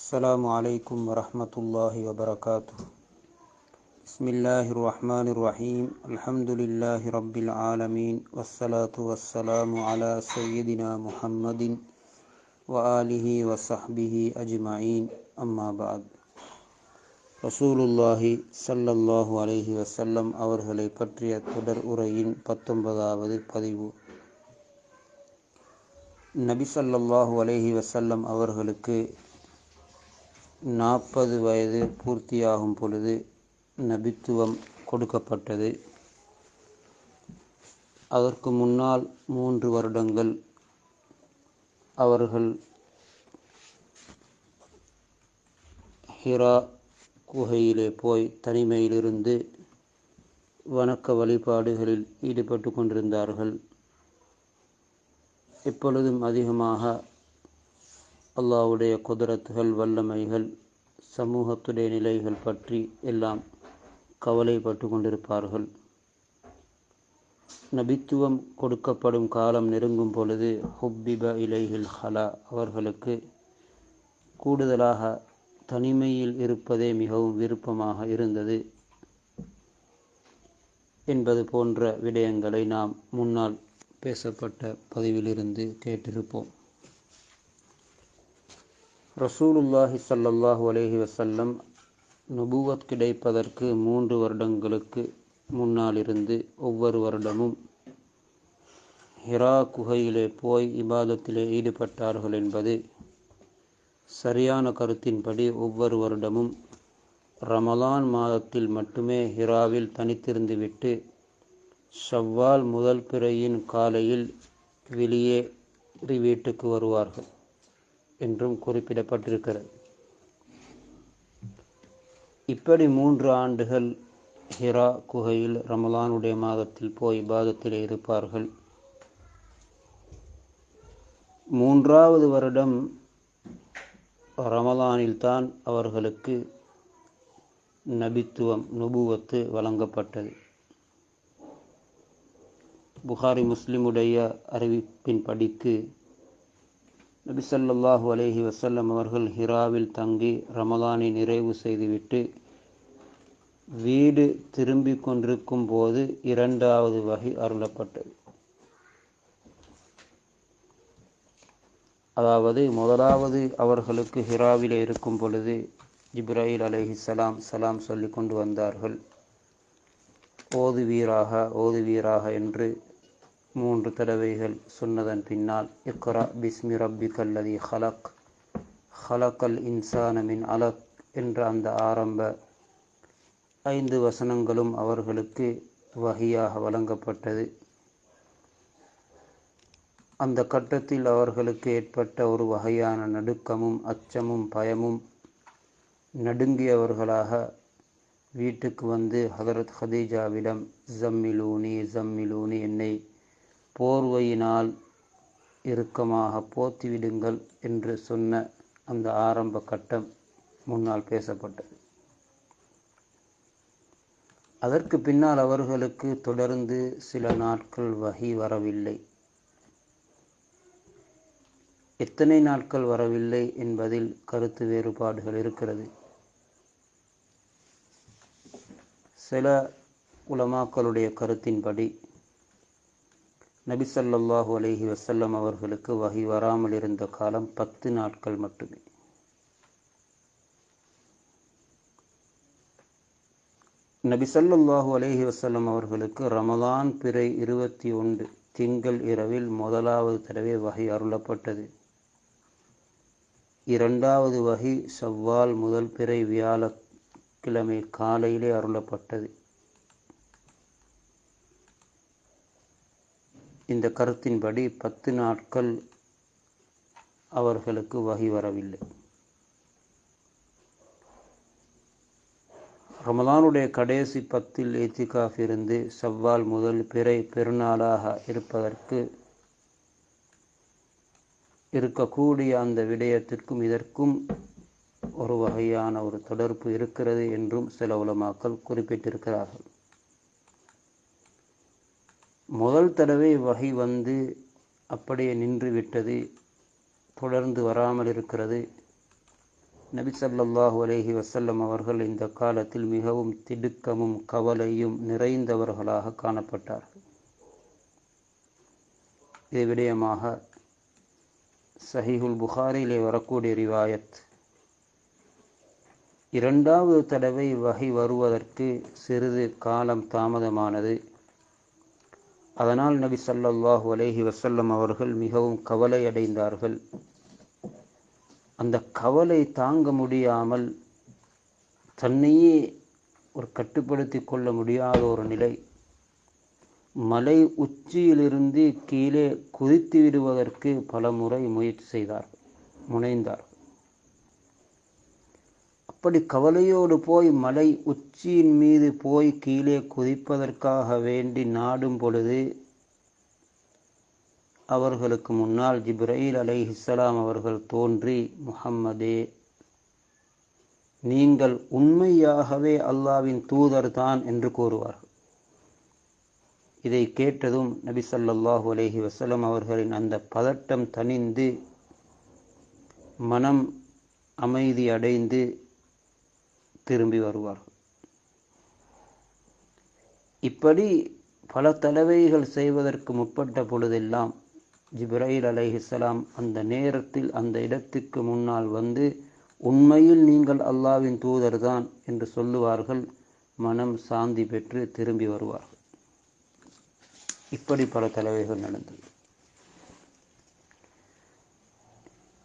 السلام عليكم ورحمة الله وبركاته. بسم الله الرحمن الرحيم. الحمد لله رب العالمين، والصلاة والسلام على سيدنا محمد وآله وصحبه أجمعين. أما بعد. ரசூலுல்லாஹி ஸல்லல்லாஹு அலைஹி வஸல்லம் அவர்களை பற்றிய தொடர் உரையின் 19வது பதிவு. நபி ஸல்லல்லாஹு அலைஹி வஸல்லம் அவர்களுக்கு 40 வயது பூர்த்தியாகும் பொழுது நபித்துவம் கொடுக்கப்பட்டது. அதற்கு முன்னால் 3 வருடங்கள் அவர்கள் ஹிரா குகையிலே போய் தனிமையிலிருந்து வணக்க வழிபாடுகளில் ஈடுபட்டு கொண்டிருந்தார்கள். எப்பொழுதும் அதிகமாக அல்லாஹ்வுடைய குதரத்துகள், வல்லமைகள், சமூகத்துடைய நிலைகள் பற்றி எல்லாம் கவலைப்பட்டு கொண்டிருப்பார்கள். நபித்துவம் கொடுக்கப்படும் காலம் நெருங்கும் பொழுது ஹுப்பிப இலைஹில் ஹலா, அவர்களுக்கு கூடுதலாக தனிமையில் இருப்பதே மிகவும் விருப்பமாக இருந்தது என்பது போன்ற விடயங்களை நாம் முன்னால் பேசப்பட்ட பதிவிலிருந்து கேட்டிருப்போம். ரசூலுல்லாஹி ஸல்லல்லாஹு அலைஹி வஸல்லம் நுபுவத் கிடைப்பதற்கு 3 வருடங்களுக்கு முன்னாலிருந்து ஒவ்வொரு வருடமும் ஹிரா குகையிலே போய் இபாதத்திலே ஈடுபட்டார்கள் என்பது சரியான கருத்தின்படி ஒவ்வொரு வருடமும் ரமலான் மாதத்தில் மட்டுமே ஹிராவில் தனித்திருந்துவிட்டு ஷவ்வால் முதல் பிறையின் காலையில் வெளியேறி வீட்டுக்கு வருவார்கள் என்றும் குறிப்பிடப்பட்டிருக்கிறது. இப்படி 3 ஆண்டுகள் ஹிரா குகையில் ரமலானுடைய மாதத்தில் போய் இபாதத்திலே இருப்பார்கள். 3வது வருடம் ரமலானில்தான் அவர்களுக்கு நுபுவத்து வழங்கப்பட்டது. புகாரி முஸ்லிமுடைய அறிவிப்பின் படிக்கு நபி ஸல்லல்லாஹு அலைஹி வஸல்லம் அவர்கள் ஹிராவில் தங்கி ரமலானை நிறைவு செய்துவிட்டு வீடு திரும்பிக் கொண்டிருக்கும் போது 2வது வஹி அருளப்பட்டது. அதாவது முதலாவது அவர்களுக்கு ஹிராவிலே இருக்கும் பொழுது ஜிப்ராயில் அலைஹிஸ்ஸலாம் சலாம் சொல்லி கொண்டு வந்தார்கள். ஓதுவீராக என்று 3 தடவைகள் சொன்னதன் பின்னால் இக்ரா பிஸ்மி ரப்பிக்கல் லதீ ஹலக் ஹலக்கல் இன்சான மின் அலக் என்ற அந்த ஆரம்ப 5 வசனங்களும் அவர்களுக்கு வஹியாக வழங்கப்பட்டது. அந்த கட்டத்தில் அவர்களுக்கு ஏற்பட்ட ஒரு வகையான நடுக்கமும் அச்சமும் பயமும் நடுங்கியவர்களாக வீட்டுக்கு வந்து ஹதரத் ஹதீஜாவிடம் ஜம்மிலூனி என்னை போர்வையினால் இறுக்கமாக போத்திவிடுங்கள் என்று சொன்ன அந்த ஆரம்ப கட்டம் முன்னால் பேசப்பட்டது. அதற்கு பின்னால் அவர்களுக்கு தொடர்ந்து சில நாட்கள் வஹி வரவில்லை. எத்தனை நாட்கள் வரவில்லை என்பதில் கருத்து வேறுபாடுகள் இருக்கிறது. சில உலமாக்களுடைய கருத்தின்படி நபி ஸல்லல்லாஹு அலைஹி வஸல்லம் அவர்களுக்கு வஹி வராமல் இருந்த காலம் 10 நாட்கள் மட்டுமே. நபி ஸல்லல்லாஹு அலைஹி வஸல்லம் அவர்களுக்கு ரமலான் பிறை 21 திங்கள் இரவில் 1வது தடவை வஹி அருளப்பட்டது. 2வது வஹி ஷவ்வால் முதல் பிறை வியாழக்கிழமை காலையிலே அருளப்பட்டது. இந்த கருத்தின்படி 10 நாட்கள் அவர்களுக்கு வஹி வரவில்லை. ரமலானுடைய கடைசி 10 இத்திகாஃப் இருந்து ஷவ்வால் முதல் பிறை பெருநாளாக இருப்பதற்கு இருக்கக்கூடிய அந்த விடயத்திற்கும் இதற்கும் ஒரு வகையான ஒரு தொடர்பு இருக்கிறது என்றும் சில உலமாக்கள் குறிப்பிட்டிருக்கிறார்கள். முதல் தடவை வஹி வந்து அப்படியே நின்று விட்டது, தொடர்ந்து வராமல் இருக்கிறது. நபி ஸல்லல்லாஹு அலைஹி வஸல்லம் அவர்கள் இந்த காலத்தில் மிகவும் திடுக்கமும் கவலையும் நிறைந்தவர்களாக காணப்பட்டார்கள். இது விடயமாக சஹீஹுல் புகாரிலே வரக்கூடிய ரிவாயத், இரண்டாவது தடவை வஹி வருவதற்கு சிறிது காலம் தாமதமானது. அதனால் நபி ஸல்லல்லாஹு அலைஹி வஸல்லம் அவர்கள் மிகவும் கவலை அடைந்தார்கள். அந்த கவலை தாங்க முடியாமல் தன்னையே ஒரு கட்டுப்படுத்தி கொள்ள முடியாத ஒரு நிலை, மலை உச்சியிலிருந்து கீழே குதித்து விடுவதற்கு பல முறை முயற்சி முனைந்தார்கள். அப்படி கவலையோடு போய் மலை உச்சியின் மீது போய் கீழே குதிப்பதற்காக வேண்டி நாடும் பொழுது அவர்களுக்கு முன்னால் ஜிப்ரீல் அலைஹிஸ்ஸலாம் அவர்கள் தோன்றி, முஹம்மதே, நீங்கள் உண்மையாகவே அல்லாஹ்வின் தூதர் தான் என்று கூறுவார்கள். இதை கேட்டதும் நபி ஸல்லல்லாஹு அலைஹி வஸல்லம் அவர்களின் அந்த பதட்டம் தணிந்து மனம் அமைதி அடைந்து திரும்பி வருவார்கள். இப்படி பல தடவைகள் செய்வதற்கு முற்பட்ட பொழுதெல்லாம் ஜிப்ரீல் அலைஹிஸ்ஸலாம் அந்த நேரத்தில் அந்த இடத்துக்கு முன்னால் வந்து, உண்மையில் நீங்கள் அல்லாஹ்வின் தூதர் தான் என்று சொல்லுவார்கள். மனம் சாந்தி பெற்று திரும்பி வருவார்கள். இப்படி பல தடவைகள் நடந்தது.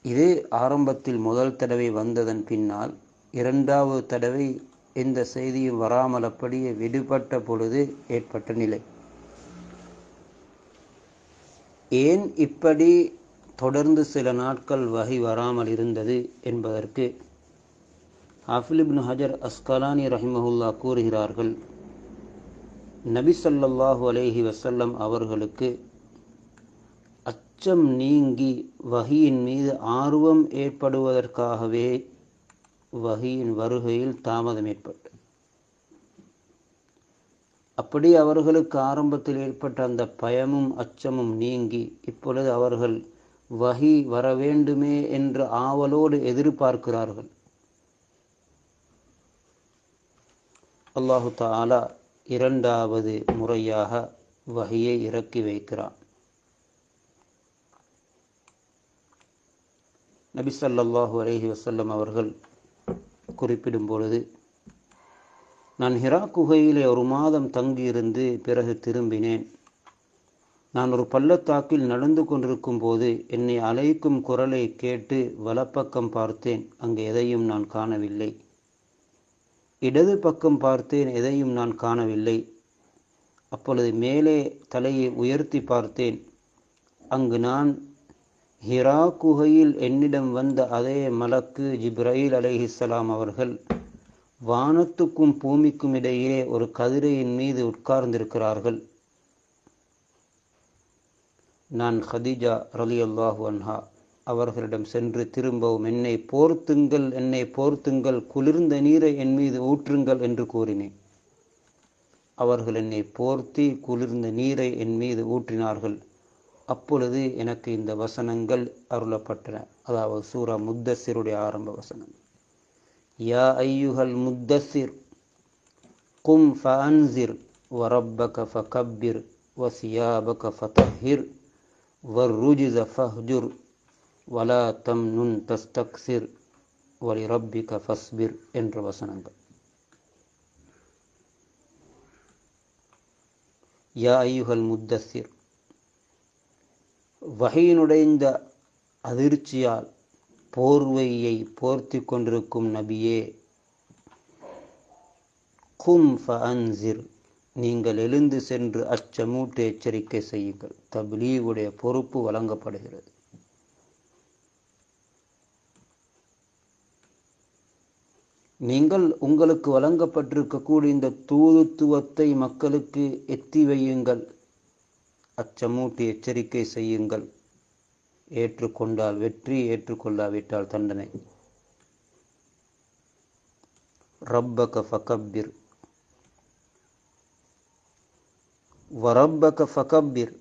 இது ஆரம்பத்தில் முதல் தடவை வந்ததன் பின்னால் இரண்டாவது தடவை எந்த செய்தியும் வராமல் அப்படியே விடுபட்ட பொழுது ஏற்பட்ட நிலை. ஏன் இப்படி தொடர்ந்து சில நாட்கள் வஹி வராமல் இருந்தது என்பதற்கு ஹாஃபிஸ் இப்னு ஹஜர் அஸ்கலானி ரஹிமஹுல்லா கூறுகிறார்கள், நபி ஸல்லல்லாஹு அலைஹி வஸல்லம் அவர்களுக்கு அச்சம் நீங்கி வஹியின் மீது ஆர்வம் ஏற்படுவதற்காகவே வஹியின் வருகையில் தாமதம் ஏற்பட்டது. அப்படி அவர்களுக்கு ஆரம்பத்தில் ஏற்பட்ட அந்த பயமும் அச்சமும் நீங்கி இப்பொழுது அவர்கள் வஹி வர வேண்டுமே என்ற ஆவலோடு எதிர்பார்க்கிறார்கள். அல்லாஹு தஆலா இரண்டாவது முறையாக வஹியை இறக்கி வைக்கிறான். நபி ஸல்லல்லாஹு அலைஹி வஸல்லம் அவர்கள் குறிப்பிடும் பொழுது, நான் ஹிரா குகையிலே ஒரு மாதம் தங்கியிருந்து பிறகு திரும்பினேன். நான் ஒரு பள்ளத்தாக்கில் நடந்து கொண்டிருக்கும் போது என்னை அழைக்கும் குரலை கேட்டு வலப்பக்கம் பார்த்தேன். அங்கு எதையும் நான் காணவில்லை. இடது பக்கம் பார்த்தேன், எதையும் நான் காணவில்லை. அப்பொழுது மேலே தலையை உயர்த்தி பார்த்தேன். அங்கு நான் ஹிரா குகையில் என்னிடம் வந்த அதே மலக்கு ஜிப்ரீல் அலைஹிஸ்ஸலாம் அவர்கள் வானத்துக்கும் பூமிக்கும் இடையே ஒரு கதிரையின் மீது உட்கார்ந்திருக்கிறார்கள். நான் ஹதீஜா ரலியல்லாஹு அன்ஹா அவர்களிடம் சென்று திரும்பவும் என்னை போர்த்துங்கள், குளிர்ந்த நீரை என் மீது ஊற்றுங்கள் என்று கூறினேன். அவர்கள் என்னை போர்த்தி குளிர்ந்த நீரை என் மீது ஊற்றினார்கள். அப்பொழுது எனக்கு இந்த வசனங்கள் அருளப்பட்டன. அதாவது சூரா முத்தஸிருடைய ஆரம்ப வசனம். யா ஐயுஹல் முத்தஸிர் கும் ஃபஅன்சிர் வரப்பக ஃபகப்பிர் வசியாபக ஃபதஹிர் வர்ருஜ்ஸ ஃபஹ்ஜுர் வலா தம்னுன் தஸ்தக்சிர் வலிரப்பிக ஃபஸ்பிர் என்ற வசனங்கள். யா ஐயுஹல் முத்தஸிர், வஹியினுடைய இந்த அதிர்ச்சியால் போர்வையை போர்த்தி கொண்டிருக்கும் நபியே, கும் ஃபஅன்சிர், நீங்கள் எழுந்து சென்று அச்சமூட்டு எச்சரிக்கை செய்யுங்கள். தப்லீகுடைய பொறுப்பு வழங்கப்படுகிறது. நீங்கள் உங்களுக்கு வழங்கப்பட்டிருக்கக்கூடிய இந்த தூதுத்துவத்தை மக்களுக்கு எத்தி வையுங்கள். அச்சமூட்டி எச்சரிக்கை செய்யுங்கள். ஏற்றுக்கொண்டால் வெற்றி, ஏற்றுக்கொள்ளாவிட்டால் தண்டனை. ரப்பக ஃபகப்பிர் வரப்பக ஃபகப்பிர்,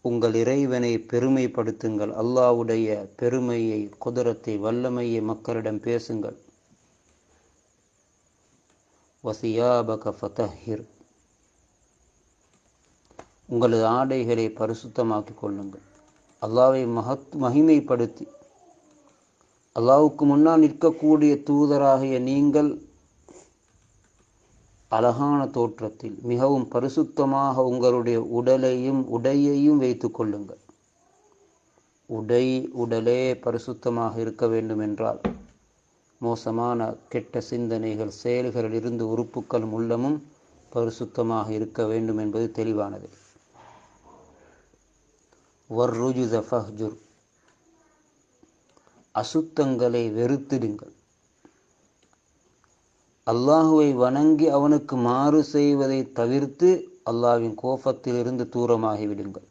உங்கள் இறைவனை பெருமைப்படுத்துங்கள். அல்லாஹ்வுடைய பெருமையை, குதரத்தை, வல்லமையை மக்களிடம் பேசுங்கள். வசியாபக ஃபதஹிர், உங்களது ஆடைகளை பரிசுத்தமாக்கிக் கொள்ளுங்கள். அல்லாஹ்வை மகிமைப்படுத்தி, அல்லாஹ்வுக்கு முன்னால் நிற்கக்கூடிய தூதராகிய நீங்கள் அழகான தோற்றத்தில் மிகவும் பரிசுத்தமாக உங்களுடைய உடையையும் வைத்து கொள்ளுங்கள். உடலே பரிசுத்தமாக இருக்க வேண்டும் என்றால் மோசமான கெட்ட சிந்தனைகள், செயல்களில் இருந்து உறுப்புக்களும் உள்ளமும் பரிசுத்தமாக இருக்க வேண்டும் என்பது தெளிவானது. வர்ருஜுஸ ஃபஹ்ஜுர், அசுத்தங்களை வெறுத்திடுங்கள். அல்லாஹுவை வணங்கி அவனுக்கு மாறு செய்வதை தவிர்த்து அல்லாஹ்வின் கோபத்திலிருந்து தூரமாகிவிடுங்கள்.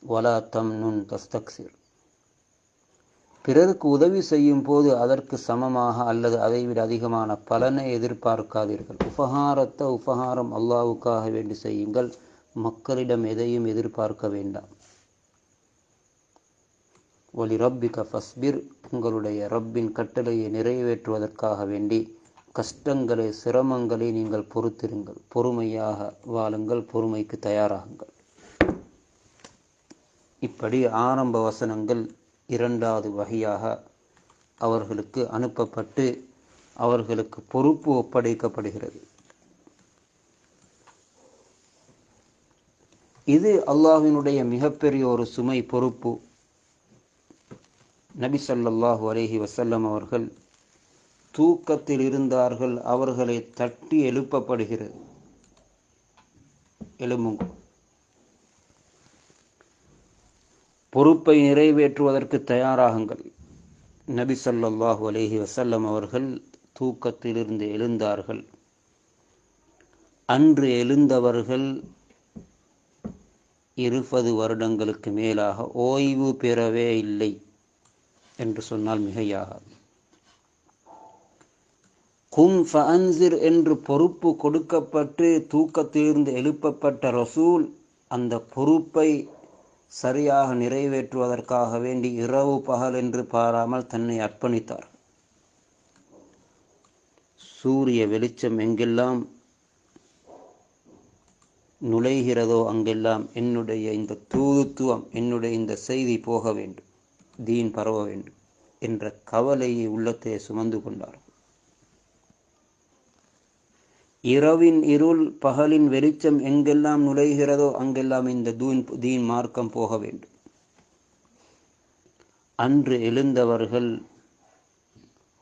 வலா தம்னுன் தஸ்தக்சிர், பிறருக்கு உதவி செய்யும் போது அதற்கு சமமாக அல்லது அதைவிட அதிகமான பலனை எதிர்பார்க்காதீர்கள். உபகாரம் அல்லாஹ்வுக்காக வேண்டி செய்யுங்கள். மக்களிடம் எதையும் எதிர்பார்க்க வேண்டாம். ஒலி ரப்பிக ஃபஸ்பிர், உங்களுடைய ரப்பின் கட்டளையை நிறைவேற்றுவதற்காக வேண்டி கஷ்டங்களை, சிரமங்களை நீங்கள் பொறுத்திருங்கள். பொறுமையாக வாழுங்கள், பொறுமைக்கு தயாராகுங்கள். இப்படி ஆரம்ப வசனங்கள் இரண்டாவது வகையாக அவர்களுக்கு அனுப்பப்பட்டு அவர்களுக்கு பொறுப்பு ஒப்படைக்கப்படுகிறது. இது அல்லாஹ்வினுடைய மிகப்பெரிய ஒரு சுமை, பொறுப்பு. நபி ஸல்லல்லாஹு அலைஹி வஸல்லம் அவர்கள் தூக்கத்தில் இருந்தார்கள். அவர்களை தட்டி எழுப்பப்படுகிறது. எழும்புங்கள், பொறுப்பை நிறைவேற்றுவதற்கு தயாராகுங்கள். நபி ஸல்லல்லாஹு அலைஹி வஸல்லம் அவர்கள் தூக்கத்திலிருந்து எழுந்தார்கள். அன்று எழுந்தவர்கள் 20 வருடங்களுக்கு மேலாக ஓய்வு பெறவே இல்லை என்று சொன்னால் மிகையாகாது. கும் ஃபஅன்சிர் என்று பொறுப்பு கொடுக்கப்பட்டு தூக்கத்திலிருந்து எழுப்பப்பட்ட ரசூல் அந்த பொறுப்பை சரியாக நிறைவேற்றுவதற்காக வேண்டி இரவு பகல் என்று பாராமல் தன்னை அர்ப்பணித்தார். சூரிய வெளிச்சம் எங்கெல்லாம் நுழைகிறதோ அங்கெல்லாம் என்னுடைய இந்த தூதுத்துவம், என்னுடைய இந்த செய்தி போக வேண்டும், தீன் பரவ வேண்டும் என்ற கவலையை உள்ளத்தை சுமந்து கொண்டார். இரவின் இருள், பகலின் வெளிச்சம் எங்கெல்லாம் நுழைகிறதோ அங்கெல்லாம் இந்த தீன் மார்க்கம் போக வேண்டும். அன்று எழுந்தவர்கள்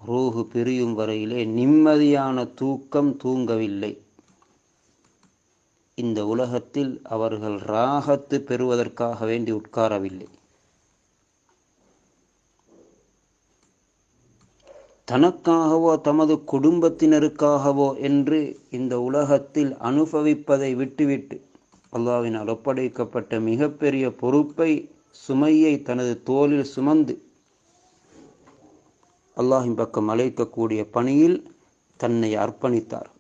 ரூஹு பிரியும் வரையிலே நிம்மதியான தூக்கம் தூங்கவில்லை. இந்த உலகத்தில் அவர்கள் ராகத்து பெறுவதற்காக வேண்டி உட்காரவில்லை. தனக்காகவோ தமது குடும்பத்தினருக்காகவோ என்று இந்த உலகத்தில் அனுபவிப்பதை விட்டுவிட்டு அல்லாஹ்வினால் ஒப்படைக்கப்பட்ட மிகப்பெரிய பொறுப்பை, சுமையை தனது தோளில் சுமந்து அல்லாஹ்வின் பக்கம் அழைக்கக்கூடிய பணியில் தன்னை அர்ப்பணித்தார்.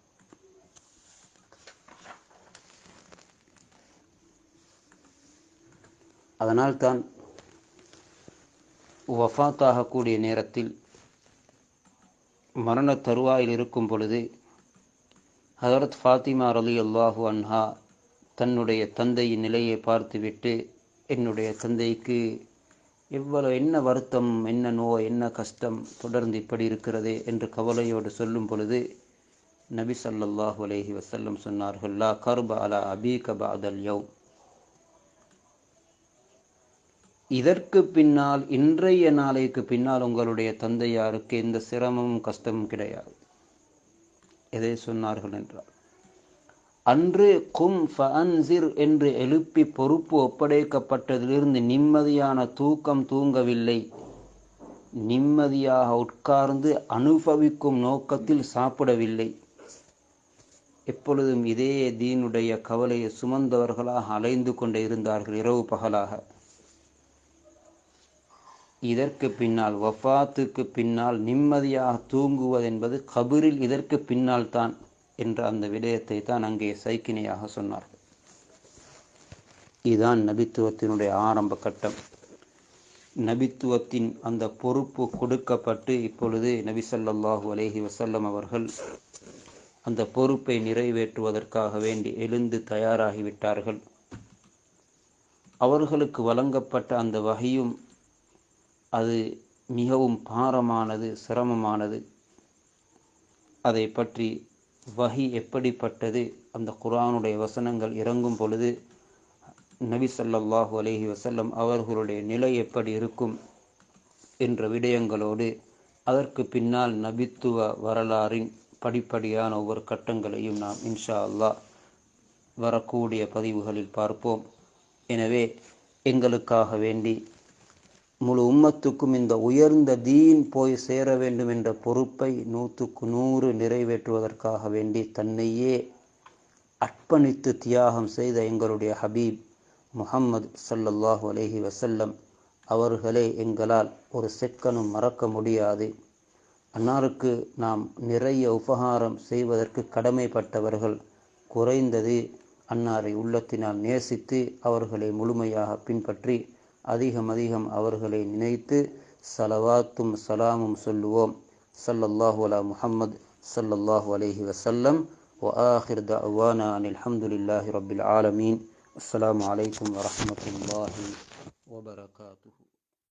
அதனால் தான் வஃபாத்தாகக்கூடிய நேரத்தில், மரண தருவாயில் இருக்கும் பொழுது ஹஜரத் ஃபாத்திமா ரலியல்லாஹு அன்ஹா தன்னுடைய தந்தையின் நிலையை பார்த்துவிட்டு, என்னுடைய தந்தைக்கு என்ன வருத்தம், என்ன நோய், என்ன கஷ்டம் தொடர்ந்து இப்படி இருக்கிறதே என்று கவலையோடு சொல்லும் பொழுது நபி ஸல்லல்லாஹு அலைஹி வஸல்லம் சொன்னார்கள், லா கர்ப அலா அபீக பஅதல் யௌம், இதற்கு பின்னால், இன்றைய நாளைக்கு பின்னால் உங்களுடைய தந்தையாருக்கு எந்த சிரமமும் கஷ்டமும் கிடையாது. எதை சொன்னார்கள் என்றால், அன்று கும் ஃபஅன்சிர் என்று எழுப்பி பொறுப்பு ஒப்படைக்கப்பட்டதிலிருந்து நிம்மதியான தூக்கம் தூங்கவில்லை. நிம்மதியாக உட்கார்ந்து அனுபவிக்கும் நோக்கத்தில் சாப்பிடவில்லை. எப்பொழுதும் இதே தீனுடைய கவலையை சுமந்தவர்களாக அலைந்து கொண்டே இருந்தார்கள் இரவு பகலாக. இதற்கு பின்னால், வஃபாத்துக்கு பின்னால் நிம்மதியாக தூங்குவது என்பது கபரில் இதற்கு பின்னால் தான் என்ற அந்த விடயத்தை தான் அங்கே சைக்கிணையாக சொன்னார்கள். இதுதான் நபித்துவத்தினுடைய ஆரம்ப கட்டம். நபித்துவத்தின் அந்த பொறுப்பு கொடுக்கப்பட்டு இப்பொழுது நபி ஸல்லல்லாஹு அலைஹி வஸல்லம் அவர்கள் அந்த பொறுப்பை நிறைவேற்றுவதற்காக வேண்டி எழுந்து தயாராகிவிட்டார்கள். அவர்களுக்கு வழங்கப்பட்ட அந்த வஹியும் அது மிகவும் பாரமானது, சிரமமானது. அதை பற்றி வஹி எப்படிப்பட்டது, அந்த குர்ஆனுடைய வசனங்கள் இறங்கும் பொழுது நபி ஸல்லல்லாஹு அலைஹி வஸல்லம் அவர்களுடைய நிலை எப்படி இருக்கும் என்ற விடயங்களோடு அதற்கு பின்னால் நபித்துவ வரலாறின் படிப்படியான ஒவ்வொரு கட்டங்களையும் நாம் இன்ஷா அல்லாஹ் வரக்கூடிய பதிவுகளில் பார்ப்போம். எனவே எங்களுக்காக வேண்டி முழு உம்மத்துக்கும் இந்த உயர்ந்த தீன் போய் சேர வேண்டும் என்ற பொறுப்பை 100% நிறைவேற்றுவதற்காக வேண்டி தன்னையே அர்ப்பணித்து தியாகம் செய்த எங்களுடைய ஹபீப் முஹம்மது ஸல்லல்லாஹு அலைஹி வஸல்லம் அவர்களே எங்களால் ஒரு செக்கனும் மறக்க முடியாது. அன்னாருக்கு நாம் நிறைய உபகாரம் செய்வதற்கு கடமைப்பட்டவர்கள். குறைந்தது அன்னாரை உள்ளத்தினால் நேசித்து அவர்களை முழுமையாக பின்பற்றி அதிகம் அவர்களை நினைத்து ஸலவாத்தும் ஸலாமும் சொல்லுவோம். ஸல்லல்லாஹு அலா முஹம்மது ஸல்லல்லாஹு அலைஹி வஸல்லம். وآخر دعوانا أن الحمد لله رب العالمين. السلام عليكم ورحمة الله وبركاته.